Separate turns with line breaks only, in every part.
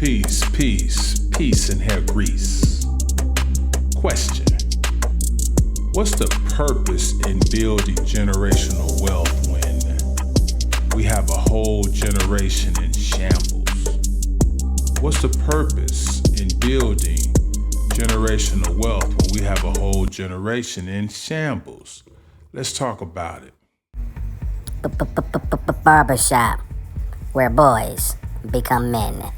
Peace in hair grease. Question: what's the purpose in building generational wealth when we have a whole generation in shambles? What's the purpose in building generational wealth when we have a whole generation in shambles? Let's talk about it.
Barbershop, where boys become men.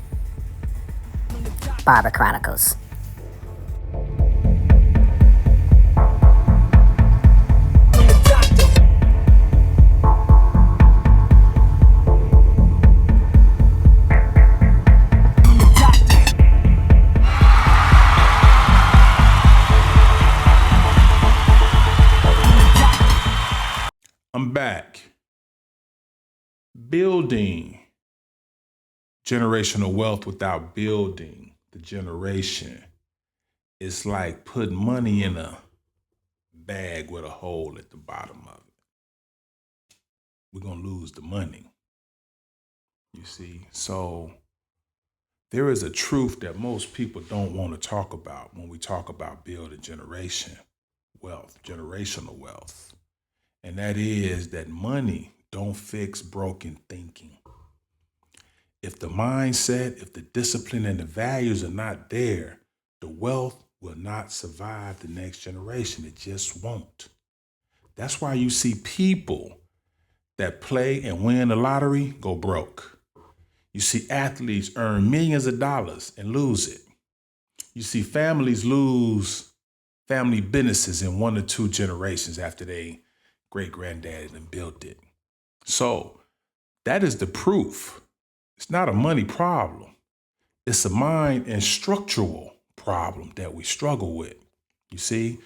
Barber Chronicles.
I'm back. Building generational wealth without building the generation is like putting money in a bag with a hole at the bottom of it. We're going to lose the money. You see? So there is a truth that most people don't want to talk about when we talk about building generational wealth. And that is that money don't fix broken thinking. If the mindset, if the discipline and the values are not there, the wealth will not survive the next generation. It just won't. That's why you see people that play and win the lottery go broke. You see athletes earn millions of dollars and lose it. You see families lose family businesses in 1 or 2 generations after they great-granddaddy done built it. So that is the proof. It's not a money problem. It's a mind and structural problem that we struggle with. You see,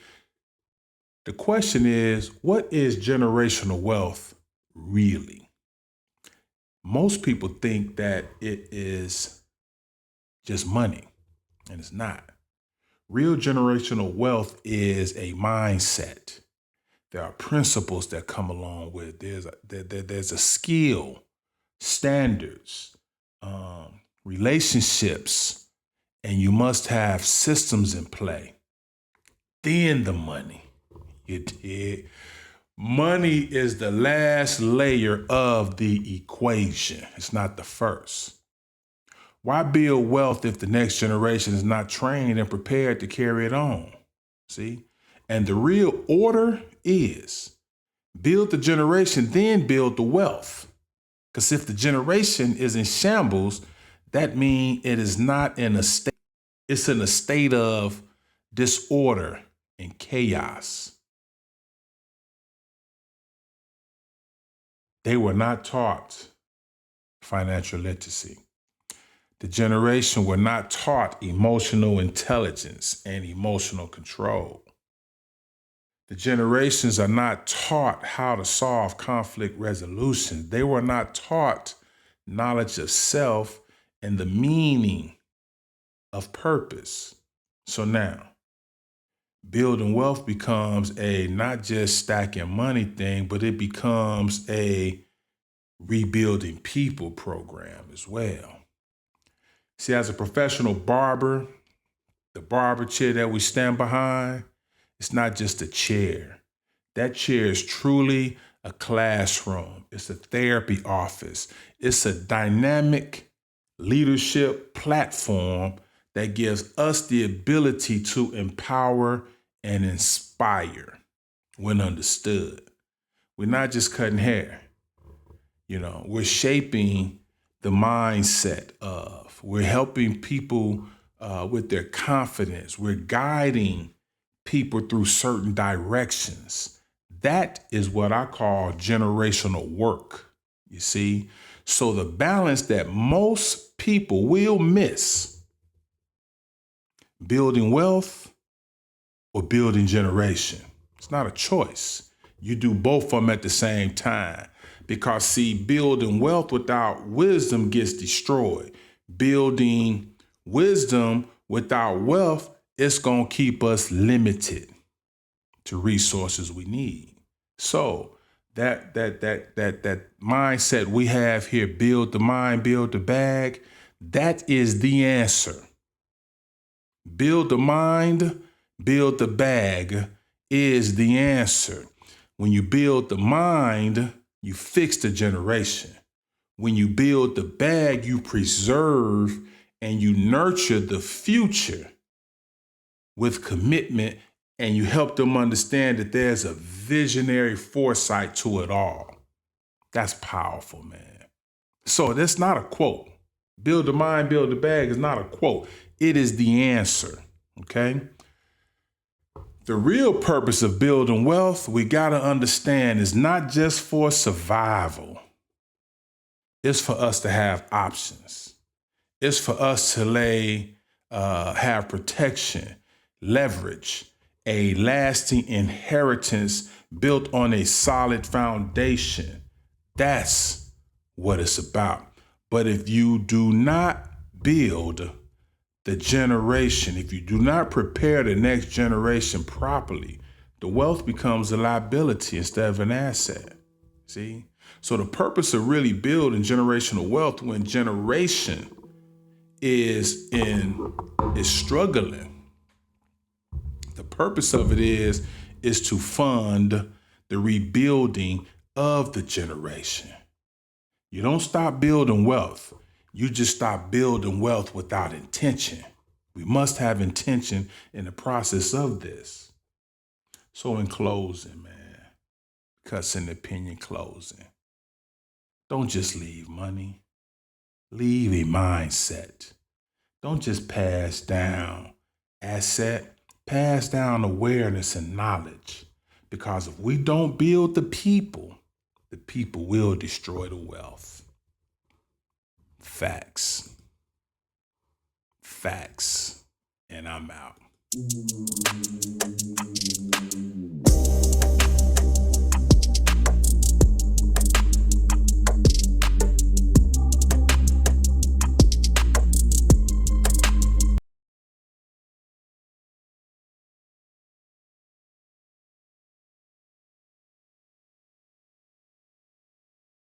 the question is, what is generational wealth really? Most people think that it is just money, and it's not. Real generational wealth is a mindset. There are principles that come along with it. There's a skill, standards, relationships, and you must have systems in play. Then the money. You dig? Money is the last layer of the equation. It's not the first. Why build wealth if the next generation is not trained and prepared to carry it on? See? And the real order is build the generation, then build the wealth. Because if the generation is in shambles, that means it is not in a state, it's in a state of disorder and chaos. They were not taught financial literacy. The generation were not taught emotional intelligence and emotional control. The generations are not taught how to solve conflict resolution. They were not taught knowledge of self and the meaning of purpose. So now, building wealth becomes a not just stacking money thing, but it becomes a rebuilding people program as well. See, as a professional barber, the barber chair that we stand behind, it's not just a chair. That chair is truly a classroom. It's a therapy office. It's a dynamic leadership platform that gives us the ability to empower and inspire when understood. We're not just cutting hair. We're shaping the mindset we're helping people with their confidence. We're guiding people through certain directions. That is what I call generational work, you see? So the balance that most people will miss, building wealth or building generation. It's not a choice. You do both of them at the same time. Because see, building wealth without wisdom gets destroyed. Building wisdom without wealth, it's going to keep us limited to resources we need. So that mindset we have here, build the mind, build the bag, That is the answer. Build the mind, build the bag is the answer. When you build the mind, you fix the generation. When you build the bag, you preserve and you nurture the future with commitment, and you help them understand that there's a visionary foresight to it all. That's powerful, man. So that's not a quote. Build the mind, build the bag is not a quote. It is the answer, okay? The real purpose of building wealth, we got to understand, is not just for survival. It's for us to have options. It's for us to have protection, leverage, a lasting inheritance built on a solid foundation. That's what it's about. But if you do not build the generation, if you do not prepare the next generation properly, the wealth becomes a liability instead of an asset. See? So the purpose of really building generational wealth when generation is struggling, the purpose of it is to fund the rebuilding of the generation. You don't stop building wealth. You just stop building wealth without intention. We must have intention in the process of this. So in closing, man, Cutz Opinion closing. Don't just leave money. Leave a mindset. Don't just pass down asset. Pass down awareness and knowledge. Because if we don't build the people will destroy the wealth. Facts. Facts. And I'm out.